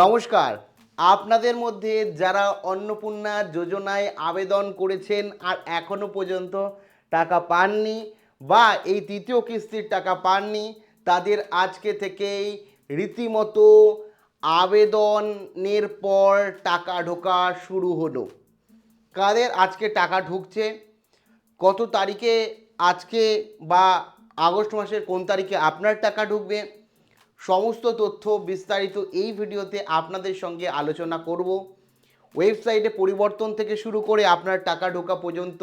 নমস্কার। আপনাদের মধ্যে যারা অন্নপূর্ণা যোজনায় আবেদন করেছেন আর এখনো পর্যন্ত টাকা পাননি বা এই তৃতীয় কিস্তির টাকা পাননি, তাদের আজকে থেকেই রীতিমতো আবেদনের পর টাকা ঢোকা শুরু হলো। কাদের আজকে টাকা ঢুকছে, কত তারিখে আজকে বা আগস্ট মাসের কোন তারিখে আপনার টাকা ঢুকবে, সমস্ত তথ্য বিস্তারিত এই ভিডিওতে আপনাদের সঙ্গে আলোচনা করব। ওয়েবসাইটে পরিবর্তন থেকে শুরু করে আপনার টাকা ঢোকা পর্যন্ত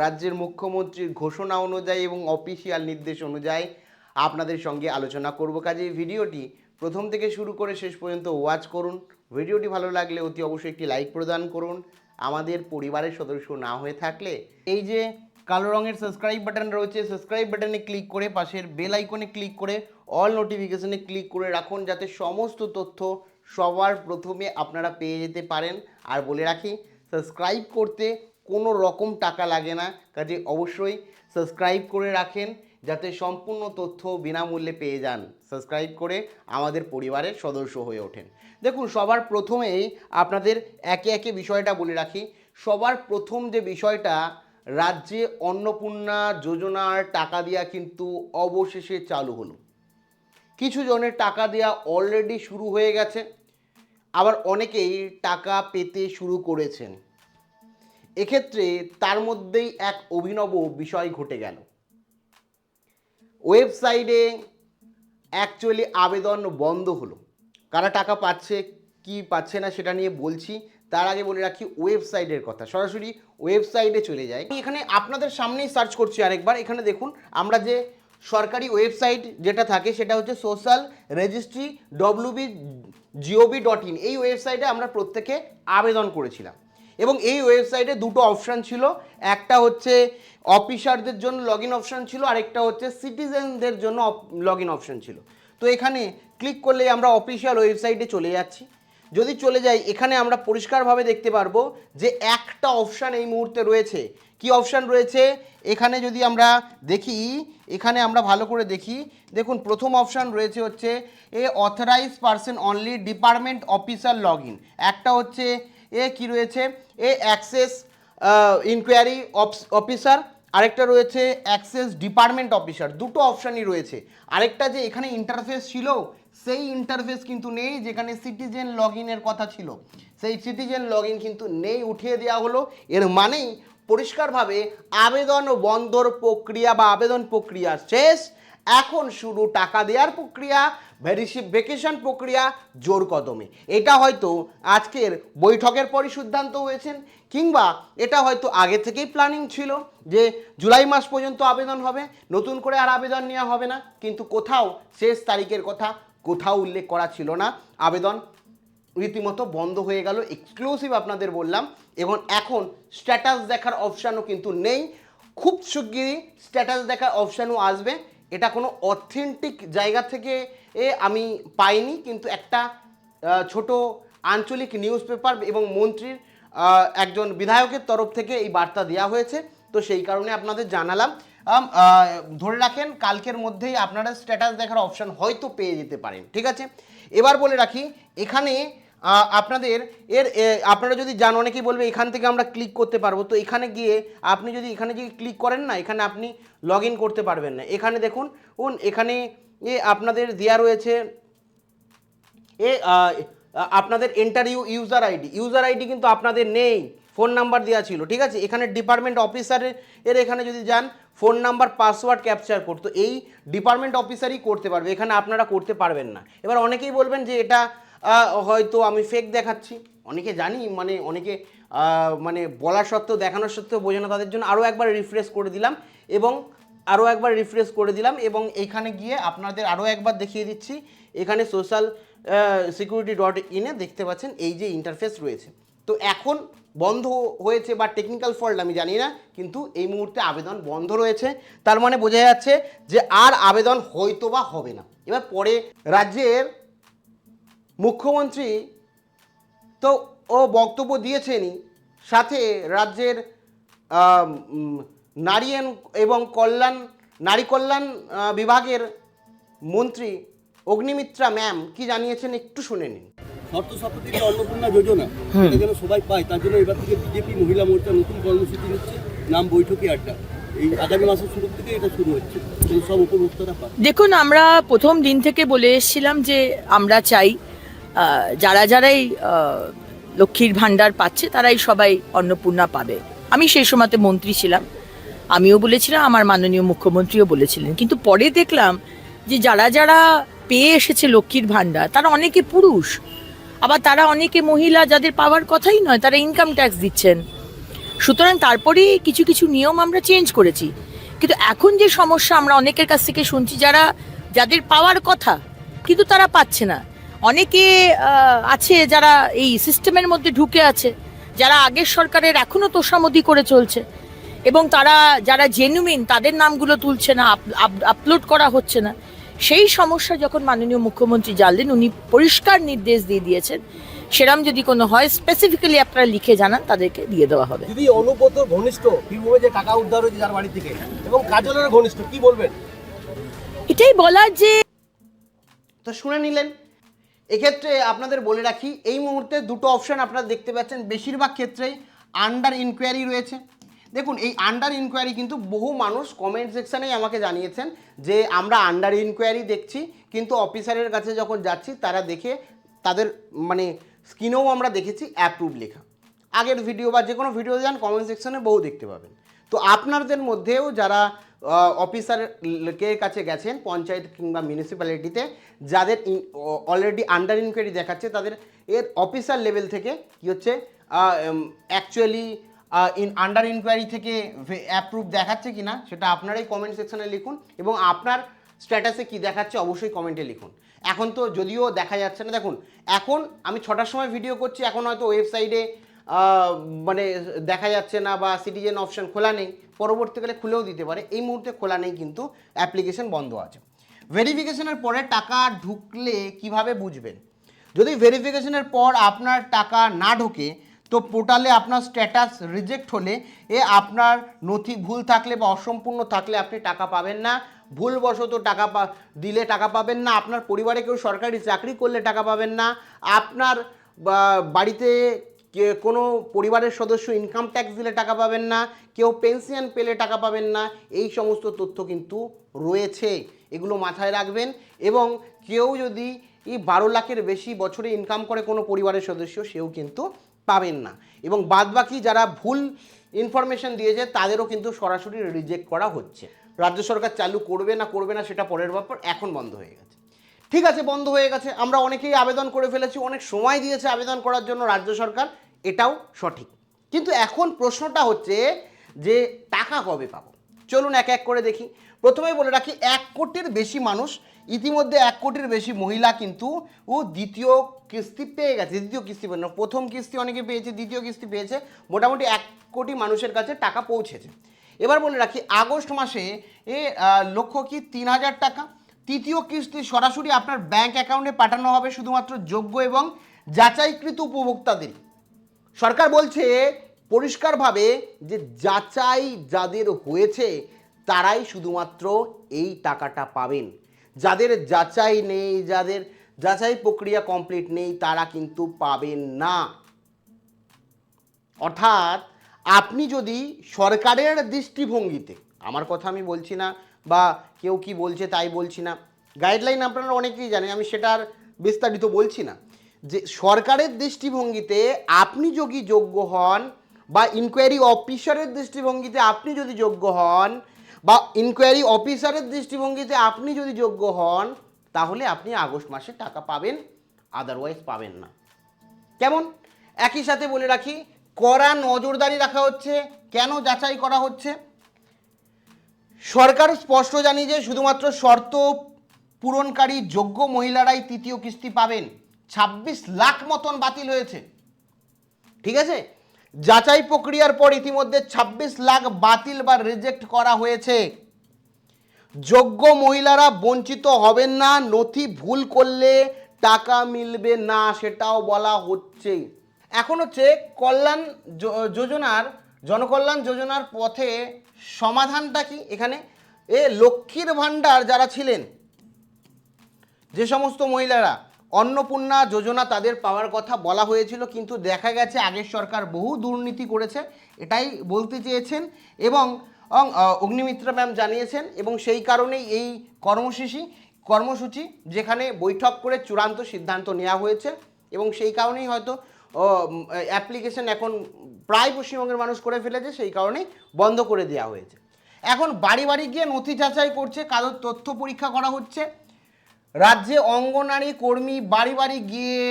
রাজ্যের মুখ্যমন্ত্রীর ঘোষণা অনুযায়ী এবং অফিসিয়াল নির্দেশ অনুযায়ী আপনাদের সঙ্গে আলোচনা করব। কাজে এই ভিডিওটি প্রথম থেকে শুরু করে শেষ পর্যন্ত ওয়াচ করুন। ভিডিওটি ভালো লাগলে অতি অবশ্যই একটি লাইক প্রদান করুন। আমাদের পরিবারের সদস্য না হয়ে থাকলে এই যে কালো রঙের সাবস্ক্রাইব বাটন রয়েছে, সাবস্ক্রাইব বাটনে ক্লিক করে পাশের বেল আইকনে ক্লিক করে অল নোটিফিকেশনে ক্লিক করে রাখুন, যাতে সমস্ত তথ্য সবার প্রথমে আপনারা পেয়ে যেতে পারেন। আর বলে রাখি, সাবস্ক্রাইব করতে কোনো রকম টাকা লাগে না, কাজে অবশ্যই সাবস্ক্রাইব করে রাখেন যাতে সম্পূর্ণ তথ্য বিনামূল্যে পেয়ে যান। সাবস্ক্রাইব করে আমাদের পরিবারের সদস্য হয়ে ওঠেন। দেখুন, সবার প্রথমেই আপনাদের একে একে বিষয়টা বলে রাখি। সবার প্রথম যে বিষয়টা, রাজ্যে অন্নপূর্ণা যোজনার টাকা দেওয়া কিন্তু অবশেষে চালু হলো। কিছু জনের টাকা দেওয়া অলরেডি শুরু হয়ে গেছে, আবার অনেকেই টাকা পেতে শুরু করেছেন। এক্ষেত্রে তার মধ্যেই এক অভিনব বিষয় ঘটে গেল। ওয়েবসাইটে অ্যাকচুয়ালি আবেদন বন্ধ হলো। কারা টাকা পাচ্ছে কি পাচ্ছে না সেটা নিয়ে বলছি, তার আগে বলে রাখি ওয়েবসাইটের কথা। সরাসরি ওয়েবসাইটে চলে যাই। এখানে আপনাদের সামনেই সার্চ করছি আরেকবার। এখানে দেখুন, আমরা যে সরকারি ওয়েবসাইট যেটা থাকে সেটা হচ্ছে সোশ্যাল রেজিস্ট্রি www.gov.in। এই ওয়েবসাইটে আমরা প্রত্যেকে আবেদন করেছিলাম এবং এই ওয়েবসাইটে দুটো অপশান ছিল। একটা হচ্ছে অফিসারদের জন্য লগ ইন অপশান ছিল, আরেকটা হচ্ছে সিটিজেনদের জন্য লগ ইন অপশান ছিল। তো এখানে ক্লিক করলেই আমরা অফিসিয়াল ওয়েবসাইটে চলে যাচ্ছি। যদি চলে যাই, এখানে আমরা পরিষ্কারভাবে দেখতে পারবো যে একটা অপশান এই মুহূর্তে রয়েছে। কি অপশান রয়েছে এখানে যদি আমরা দেখি, এখানে আমরা ভালো করে দেখি, দেখুন প্রথম অপশান রয়েছে হচ্ছে authorise person only department officer log in. একটা হচ্ছে কি রয়েছে অ্যাক্সেস ইনকোয়ারি অফিসার, আরেকটা রয়েছে অ্যাক্সেস ডিপার্টমেন্ট অফিসার। দুটো অপশানই রয়েছে। আরেকটা যে এখানে ইন্টারফেস ছিল, সেই ইন্টারফেস কিন্তু নেই যেখানে সিটিজেন লগ ইনের কথা ছিল। সেই সিটিজেন লগ ইন কিন্তু নেই, উঠিয়ে দেওয়া হলো। এর মানেই পরিষ্কারভাবে আবেদন বন্ধর প্রক্রিয়া বা আবেদন প্রক্রিয়া শেষ। এখন শুরু টাকা দেওয়ার প্রক্রিয়া, ভেরিফিকেশন প্রক্রিয়া জোর কদমে। এটা হয়তো আজকের বৈঠকের পরই সিদ্ধান্ত হয়েছেন, কিংবা এটা হয়তো আগে থেকেই প্ল্যানিং ছিল যে জুলাই মাস পর্যন্ত আবেদন হবে, নতুন করে আর আবেদন নেওয়া হবে না। কিন্তু কোথাও শেষ তারিখের কথা কোথাও উল্লেখ করা ছিল না। আবেদন রীতিমতো বন্ধ হয়ে গেল, এক্সক্লুসিভ আপনাদের বললাম। এবং এখন স্ট্যাটাস দেখার অপশানও কিন্তু নেই। খুব শিগগিরই স্ট্যাটাস দেখার অপশানও আসবে। এটা কোনো অথেন্টিক জায়গা থেকে আমি পাইনি, কিন্তু একটা ছোট আঞ্চলিক নিউজ পেপার এবং মন্ত্রীর একজন বিধায়কের তরফ থেকে এই বার্তা দেওয়া হয়েছে। তো সেই কারণে আপনাদের জানালাম। ধরে রাখেন কালকের মধ্যেই আপনারা স্ট্যাটাস দেখার অপশান হয়তো পেয়ে যেতে পারেন। ঠিক আছে, এবার বলে রাখি এখানে আপনাদের আপনারা যদি যান, অনেকেই বলবে এখান থেকে আমরা ক্লিক করতে পারবো। তো এখানে গিয়ে আপনি যদি এখানে গিয়ে ক্লিক করেন না, এখানে আপনি লগ ইন করতে পারবেন না। এখানে দেখুন এখানে আপনাদের দেওয়া রয়েছে আপনাদের এন্টার ইউজার আইডি কিন্তু আপনাদের নেই, ফোন নাম্বার দেওয়া ছিল। ঠিক আছে, এখানে ডিপার্টমেন্ট অফিসারের এখানে যদি যান, ফোন নাম্বার পাসওয়ার্ড ক্যাপচার করতে, এই ডিপার্টমেন্ট অফিসারই করতে পারবে, এখানে আপনারা করতে পারবেন না। এবার অনেকেই বলবেন যে এটা হয়তো আমি ফেক দেখাচ্ছি। অনেকে জানি, মানে অনেকে মানে বলা সত্ত্বেও দেখানোর সত্ত্বেও বোঝে না, তাদের জন্য আরও একবার রিফ্রেশ করে দিলাম এবং এইখানে গিয়ে আপনাদের আরও একবার দেখিয়ে দিচ্ছি। এখানে সোশ্যাল security.in দেখতে পাচ্ছেন এই যে ইন্টারফেস রয়েছে। তো এখন বন্ধ হয়েছে বা টেকনিক্যাল ফল্ট আমি জানি না, কিন্তু এই মুহূর্তে আবেদন বন্ধ রয়েছে। তার মানে বোঝা যাচ্ছে যে আর আবেদন হয়তো বা হবে না। এবার পরে রাজ্যের মুখ্যমন্ত্রী তো বক্তব্য দিয়েছেনই, সাথে রাজ্যের নারী কল্যাণ বিভাগের মন্ত্রী অগ্নিমিত্রা ম্যাম কি জানিয়েছেন একটু শুনে নিন। শর্ত সাপেক্ষে যে অন্নপূর্ণা যোজনা এটা যেন সবাই পায়, তার জন্য এবার থেকে বিজেপি মহিলা মোর্চা নতুন কর্মসূচি নিচ্ছে, নাম বৈঠকি আড্ডা। এই আগামী মাসের শুরু থেকে এটা শুরু হচ্ছে, সব উপভোক্তারা পায়। দেখুন, আমরা প্রথম দিন থেকে বলে এসেছিলাম যে আমরা চাই যারা যারাই লক্ষ্মীর ভাণ্ডার পাচ্ছে তারাই সবাই অন্নপূর্ণা পাবে। আমি সেই সময়তে মন্ত্রী ছিলাম, আমিও বলেছিলাম, আমার মাননীয় মুখ্যমন্ত্রীও বলেছিলেন। কিন্তু পরে দেখলাম যে যারা যারা পেয়ে এসেছে লক্ষ্মীর ভাণ্ডার তারা অনেকে পুরুষ, আবার তারা অনেকে মহিলা যাদের পাওয়ার কথাই নয়, তারা ইনকাম ট্যাক্স দিচ্ছেন। সুতরাং তারপরেই কিছু কিছু নিয়ম আমরা চেঞ্জ করেছি। কিন্তু এখন যে সমস্যা আমরা অনেকের কাছ থেকে শুনছি, যাদের পাওয়ার কথা কিন্তু তারা পাচ্ছে না। অনেকে আছে যারা এই সিস্টেমের মধ্যে ঢুকে আছে, যারা আগের সরকারের এখনো তোষামোদি করে চলছে, এবং তারা যারা জেনুইন তাদের নামগুলো তুলছে না, আপলোড করা হচ্ছে না। সেই সমস্যা যখন মাননীয় মুখ্যমন্ত্রী জানলেন, উনি পরিষ্কার নির্দেশ দিয়ে দিয়েছেন সেরকম যদি কোনো হয় স্পেসিফিক্যালি আপনারা লিখে জানান, তাদেরকে দিয়ে দেওয়া হবে। দিদি, অনুব্রতর ঘনিষ্ঠ বীরভূমে যে টাকা উদ্ধার হয়েছে যার বাড়ি থেকে, এবং কাজলের ঘনিষ্ঠ, কি বলবেন? এটাই বলার যে তো শুনে নিলেন। এক্ষেত্রে আপনাদের বলে রাখি, এই মুহূর্তে দুটো অপশন আপনারা দেখতে পাচ্ছেন, বেশিরভাগ ক্ষেত্রেই আন্ডার ইনকোয়ারি রয়েছে। দেখুন, এই আন্ডার ইনকোয়ারি কিন্তু বহু মানুষ কমেন্ট সেকশানেই আমাকে জানিয়েছেন যে আমরা আন্ডার ইনকোয়ারি দেখছি, কিন্তু অফিসারের কাছে যখন যাচ্ছি তারা দেখে তাদের মানে স্ক্রিনেও আমরা দেখেছি অ্যাপ্রুভ লেখা। আগের ভিডিও বা যে কোনো ভিডিও যান কমেন্ট সেকশনে বহু দেখতে পাবেন। তো আপনাদের মধ্যেও যারা অফিসারের কাছে গেছেন পঞ্চায়েত কিংবা মিউনিসিপ্যালিটিতে, যাদের অলরেডি আন্ডার ইনকোয়ারি দেখাচ্ছে, তাদের এর অফিসার লেভেল থেকে কী হচ্ছে অ্যাকচুয়ালি আন্ডার ইনকোয়ারি থেকে অ্যাপ্রুভ দেখাচ্ছে কি না সেটা আপনারাই কমেন্ট সেকশনে লিখুন, এবং আপনার স্ট্যাটাসে কি দেখাচ্ছে অবশ্যই কমেন্টে লিখুন। এখন তো যদিও দেখা যাচ্ছে না, দেখুন এখন আমি 6টার সময় ভিডিও করছি, এখন হয়তো ওয়েবসাইটে মানে দেখা যাচ্ছে না বা সিটিজেন অপশন খোলা নেই, পরবর্তীকালে খুলেও দিতে পারে। এই মুহূর্তে খোলা নেই, কিন্তু অ্যাপ্লিকেশন বন্ধ আছে। ভেরিফিকেশনের পরে টাকা ঢুকলে কিভাবে বুঝবেন? যদি ভেরিফিকেশনের পর আপনার টাকা না ঢোকে, তো পোর্টালে আপনার স্ট্যাটাস রিজেক্ট হলে আপনার নথি ভুল থাকলে বা অসম্পূর্ণ থাকলে আপনি টাকা পাবেন না। ভুলবশত টাকা দিলে টাকা পাবেন না, আপনার পরিবারে কেউ সরকারি চাকরি করলে টাকা পাবেন না, আপনার বাড়িতে কোনো পরিবারের সদস্য ইনকাম ট্যাক্স দিলে টাকা পাবেন না, কেউ পেনশন পেলে টাকা পাবেন না। এই সমস্ত তথ্য কিন্তু রয়েছে, এগুলো মাথায় রাখবেন। এবং কেউ যদি 12 লাখের বেশি বছরে ইনকাম করে কোনো পরিবারের সদস্য, সেও কিন্তু পাবেন না। এবং বাদবাকি যারা ভুল ইনফরমেশন দিয়েছে তাদেরও কিন্তু সরাসরি রিজেক্ট করা হচ্ছে। রাজ্য সরকার চালু করবে না সেটা পরের ব্যাপার, এখন বন্ধ হয়ে গেছে। ঠিক আছে, বন্ধ হয়ে গেছে, আমরা অনেকেই আবেদন করে ফেলেছি, অনেক সময় দিয়েছে আবেদন করার জন্য রাজ্য সরকার, এটাও সঠিক। কিন্তু এখন প্রশ্নটা হচ্ছে যে টাকা কবে পাবো? চলুন এক এক করে দেখি। প্রথমেই বলে রাখি, 1 কোটির বেশি মানুষ, ইতিমধ্যে 1 কোটির বেশি মহিলা কিন্তু দ্বিতীয় কিস্তি পেয়ে গেছে। দ্বিতীয় কিস্তি পেয়ে না, প্রথম কিস্তি অনেকে পেয়েছে, দ্বিতীয় কিস্তি পেয়েছে, মোটামুটি 1 কোটি মানুষের কাছে টাকা পৌঁছেছে। এবার বলে রাখি, আগস্ট মাসে লক্ষ্য কি 3,000 টাকা। তৃতীয় কিস্তি সরাসরি আপনার ব্যাংক অ্যাকাউন্টে পাঠানো হবে শুধুমাত্র যোগ্য এবং যাচাইকৃত উপভোক্তাদের। সরকার বলছে পরিষ্কারভাবে যে যাচাই যাদের হয়েছে তারাই শুধুমাত্র এই টাকাটা পাবেন। যাদের যাচাই নেই, যাদের যাচাই প্রক্রিয়া কমপ্লিট নেই, তারা কিন্তু পাবেন না। অর্থাৎ আপনি যদি সরকারের দৃষ্টিভঙ্গিতে, আমার কথা আমি বলছি না বা কেউ কি বলছে তাই বলছি না, গাইডলাইন আপনারা অনেকেই জানেন, আমি সেটার বিস্তারিত বলছি না, যে সরকারের দৃষ্টিভঙ্গিতে আপনি যদি যোগ্য হন বা ইনকোয়ারি অফিসারের দৃষ্টিভঙ্গিতে আপনি যদি যোগ্য হন বা ইনকোয়ারি অফিসারের দৃষ্টিভঙ্গিতে আপনি যদি যোগ্য হন, তাহলে আপনি আগস্ট মাসে টাকা পাবেন, আদারওয়াইজ পাবেন না। কেমন? একই সাথে বলে রাখি, কড়া নজরদারি রাখা হচ্ছে। কেন যাচাই করা হচ্ছে? সরকার স্পষ্ট জানিয়ে যে শুধুমাত্র শর্ত পূরণকারী যোগ্য মহিলারাই তৃতীয় কিস্তি পাবেন। 26 লাখ মতন বাতিল হয়েছে, ঠিক আছে? যাচাই প্রক্রিয়ার পর ইতিমধ্যে 26 লাখ বাতিল বা রিজেক্ট করা হয়েছে। যোগ্য মহিলারা বঞ্চিত হবেন না, নথি ভুল করলে টাকা মিলবে না, সেটাও বলা হচ্ছে। এখন হচ্ছে কল্যাণ যোজনার, জনকল্যাণ যোজনার পথে সমাধানটা কি? এখানে লক্ষ্মীর ভাণ্ডার যারা ছিলেন, যে সমস্ত মহিলারা অন্নপূর্ণা যোজনা তাদের পাওয়ার কথা বলা হয়েছিল, কিন্তু দেখা গেছে আগের সরকার বহু দুর্নীতি করেছে, এটাই বলতে চেয়েছেন এবং অগ্নিমিত্রা ম্যাম জানিয়েছেন। এবং সেই কারণেই এই কর্মসূচি যেখানে বৈঠক করে চূড়ান্ত সিদ্ধান্ত নেওয়া হয়েছে এবং সেই কারণেই হয়তো অ্যাপ্লিকেশন এখন প্রায় পশ্চিমবঙ্গের মানুষ করে ফেলেছে, সেই কারণেই বন্ধ করে দেওয়া হয়েছে। এখন বাড়ি বাড়ি গিয়ে নথি যাচাই করছে, কারোর তথ্য পরীক্ষা করা হচ্ছে। রাজ্যে অঙ্গনারী কর্মী বাড়ি বাড়ি গিয়ে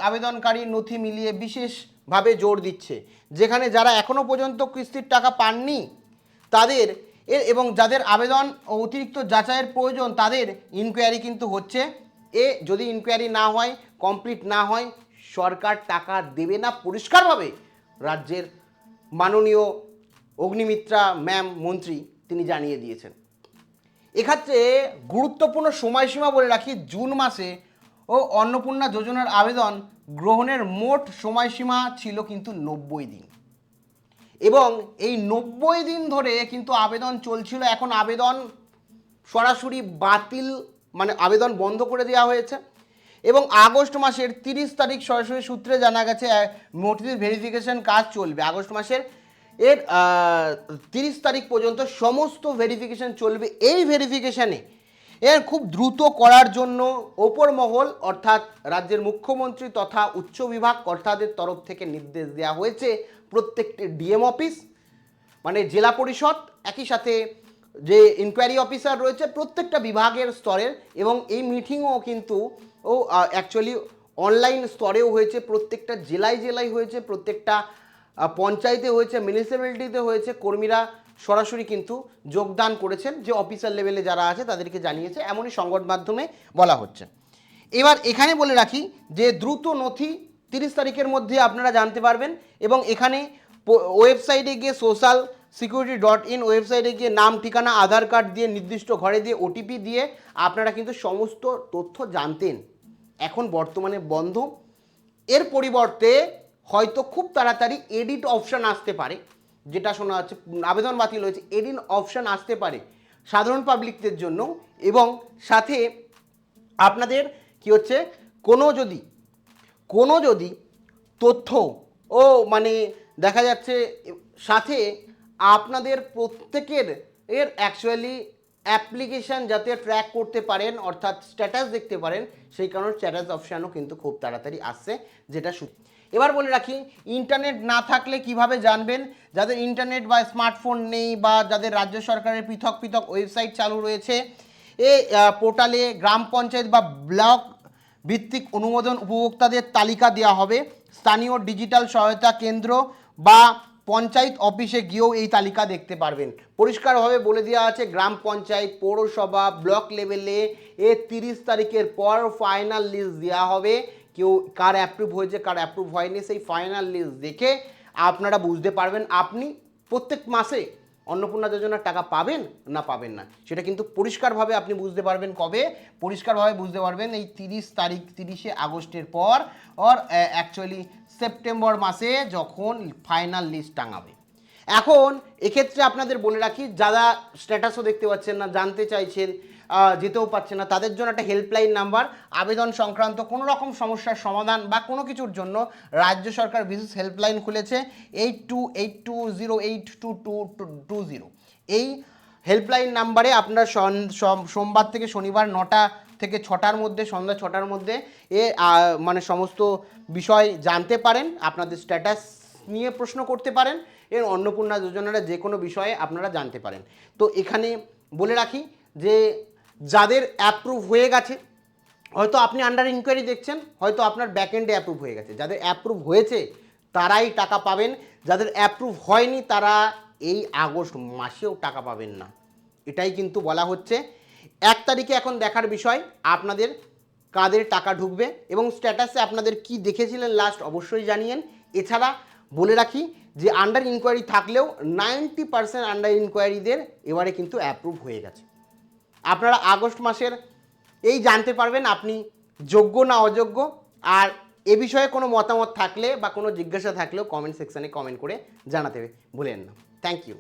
আবেদনকারীর নথি মিলিয়ে বিশেষভাবে জোর দিচ্ছে, যেখানে যারা এখনও পর্যন্ত কিস্তির টাকা পাননি তাদের এবং যাদের আবেদন ও অতিরিক্ত যাচাইয়ের প্রয়োজন তাদের ইনকোয়ারি কিন্তু হচ্ছে। যদি ইনকোয়ারি না হয়, কমপ্লিট না হয়, সরকার টাকা দেবে না, পরিষ্কারভাবে রাজ্যের মাননীয় অগ্নিমিত্রা ম্যাম মন্ত্রী তিনি জানিয়ে দিয়েছেন। এক্ষেত্রে গুরুত্বপূর্ণ সময়সীমা বলে রাখি, জুন মাসে অন্নপূর্ণা যোজনার আবেদন গ্রহণের মোট সময়সীমা ছিল কিন্তু 90 দিন এবং এই 90 দিন ধরে কিন্তু আবেদন চলছিল। এখন আবেদন সরাসরি বাতিল, মানে আবেদন বন্ধ করে দেওয়া হয়েছে এবং আগস্ট মাসের 30 তারিখ সরাসরি সূত্রে জানা গেছে নথির ভেরিফিকেশন কাজ চলবে। আগস্ট মাসের 30 তারিখ পর্যন্ত সমস্ত ভেরিফিকেশন চলবে। এই ভেরিফিকেশানে খুব দ্রুত করার জন্য ওপর মহল অর্থাৎ রাজ্যের মুখ্যমন্ত্রী তথা উচ্চ বিভাগ কর্তাদের তরফ থেকে নির্দেশ দেওয়া হয়েছে প্রত্যেকটি ডিএম অফিস, মানে জেলা পরিষদ, একই সাথে যে ইনকোয়ারি অফিসার রয়েছে প্রত্যেকটা বিভাগের স্তরের, এবং এই মিটিংও কিন্তু অ্যাকচুয়ালি অনলাইন স্তরেও হয়েছে, প্রত্যেকটা জেলায় হয়েছে, প্রত্যেকটা পঞ্চায়েতে হয়েছে, মিউনিসিপ্যালিটিতে হয়েছে। কর্মীরা সরাসরি কিন্তু যোগদান করেছেন, যে অফিসার লেভেলে যারা আছে তাদেরকে জানিয়েছে, এমনই সংবাদ মাধ্যমে বলা হচ্ছে। এবার এখানে বলে রাখি যে দ্রুত নথি 30 তারিখের মধ্যে আপনারা জানতে পারবেন এবং এখানে ওয়েবসাইটে গিয়ে socialsecurity.in ওয়েবসাইটে গিয়ে নাম, ঠিকানা, আধার কার্ড দিয়ে নির্দিষ্ট ঘরে দিয়ে ওটিপি দিয়ে আপনারা কিন্তু সমস্ত তথ্য জানতেন। এখন বর্তমানে বন্ধ। এর পরিবর্তে হয়তো খুব তাড়াতাড়ি এডিট অপশান আসতে পারে, যেটা শোনা যাচ্ছে আবেদন বাতিল হয়েছে, এডিট অপশান আসতে পারে সাধারণ পাবলিকদের জন্য। এবং সাথে আপনাদের কি হচ্ছে, কোনো যদি তথ্য মানে দেখা যাচ্ছে সাথে আপনাদের প্রত্যেকের অ্যাকচুয়ালি অ্যাপ্লিকেশান যাতে ট্র্যাক করতে পারেন, অর্থাৎ স্ট্যাটাস দেখতে পারেন, সেই কারণে স্ট্যাটাস অপশানও কিন্তু খুব তাড়াতাড়ি আসছে, যেটা এবার বলে রাখি ইন্টারনেট না থাকলে কিভাবে জানবেন। যাদের ইন্টারনেট বা স্মার্টফোন নেই বা যাদের রাজ্য সরকারের পৃথক ওয়েবসাইট চালু রয়েছে, এই পোর্টালে গ্রাম পঞ্চায়েত বা ব্লক ভিত্তিক অনুমোদন উপভোক্তাদের তালিকা দেওয়া হবে। স্থানীয় ডিজিটাল সহায়তা কেন্দ্র বা পঞ্চায়েত অফিসে গিয়েও এই তালিকা দেখতে পারবেন। পরিষ্কারভাবে বলে দেওয়া আছে গ্রাম পঞ্চায়েত, পৌরসভা, ব্লক লেভেলে 30 তারিখের পর ফাইনাল লিস্ট দেওয়া হবে। কেউ কার অ্যাপ্রুভ হয়েছে কার অ্যাপ্রুভ হয়নি, সেই ফাইনাল লিস্ট দেখে আপনারা বুঝতে পারবেন আপনি প্রত্যেক মাসে অন্নপূর্ণা যোজনার টাকা পাবেন না পাবেন না, সেটা কিন্তু পরিষ্কারভাবে আপনি বুঝতে পারবেন। কবে পরিষ্কারভাবে বুঝতে পারবেন? এই 30 আগস্টের পর অ্যাকচুয়ালি সেপ্টেম্বর মাসে যখন ফাইনাল লিস্ট টাঙাবে। এখন এক্ষেত্রে আপনাদের বলে রাখি, যারা স্ট্যাটাসও দেখতে পাচ্ছেন না, জানতে চাইছেন, যেতেও পারছে না, তাদের জন্য একটা হেল্পলাইন নাম্বার, আবেদন সংক্রান্ত কোনো রকম সমস্যার সমাধান বা কোনো কিছুর জন্য রাজ্য সরকার বিশেষ হেল্পলাইন খুলেছে 8282082220। এই হেল্পলাইন নাম্বারে আপনারা সোমবার থেকে শনিবার 9টা থেকে 6টার মধ্যে, সন্ধ্যা 6টার মধ্যে মানে সমস্ত বিষয় জানতে পারেন, আপনাদের স্ট্যাটাস নিয়ে প্রশ্ন করতে পারেন, এর অন্নপূর্ণা যোজনার যে কোনো বিষয়ে আপনারা জানতে পারেন। তো এখানে বলে রাখি যে যাদের অ্যাপ্রুভ হয়ে গেছে, হয়তো আপনি আন্ডার ইনকোয়ারি দেখছেন, হয়তো আপনার ব্যাকএন্ডে অ্যাপ্রুভ হয়ে গেছে, যাদের অ্যাপ্রুভ হয়েছে তারাই টাকা পাবেন, যাদের অ্যাপ্রুভ হয়নি তারা এই আগস্ট মাসেও টাকা পাবেন না, এটাই কিন্তু বলা হচ্ছে। 1 তারিখে এখন দেখার বিষয় আপনাদের কাদের টাকা ঢুকবে এবং স্ট্যাটাসে আপনাদের কি দেখেছিলেন লাস্ট অবশ্যই জানিয়েন। এছাড়া বলে রাখি যে আন্ডার ইনকোয়ারি থাকলেও 90% আন্ডার ইনকোয়ারিদের এবারে কিন্তু অ্যাপ্রুভ হয়ে গেছে। আপনারা আগস্ট মাসের এই জানতে পারবেন আপনি যোগ্য না অযোগ্য। আর এ বিষয়ে কোনো মতামত থাকলে বা কোনো জিজ্ঞাসা থাকলেও কমেন্ট সেকশানে কমেন্ট করে জানাতে ভুলেন না। Thank you.